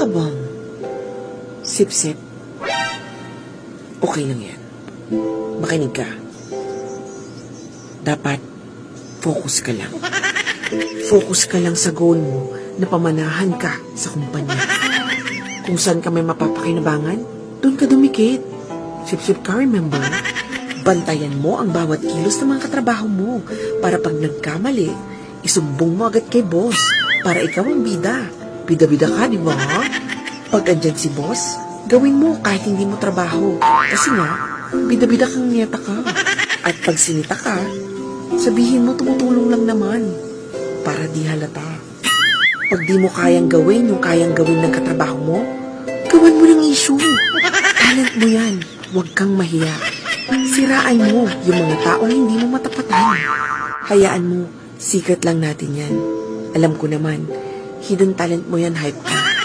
ka bang sip-sip? Okay lang yan. Makinig ka. Dapat focus ka lang. Focus ka lang sa goal mo na pamanahan ka sa kumpanya. Kung saan ka may mapapakinabangan, doon ka dumikit. Sip-sip ka, remember? Bantayan mo ang bawat kilos ng mga katrabaho mo para pag nagkamali, isumbong mo agad kay boss para ikaw ang bida. Bida-bida ka, di ba? Pag andyan si boss, gawin mo kahit hindi mo trabaho. Kasi nga, bida-bida kang niyata ka. At pag sinita ka, sabihin mo tumutulong lang naman para di halata. Pag di mo kayang gawin yung kayang gawin ng katrabaho mo, gawan mo ng issue. Talent mo yan. Huwag kang mahiya. Siraan mo yung mga taong hindi mo matapatan. Hayaan mo, secret lang natin yan. Alam ko naman, hidden talent mo yan, hype ka.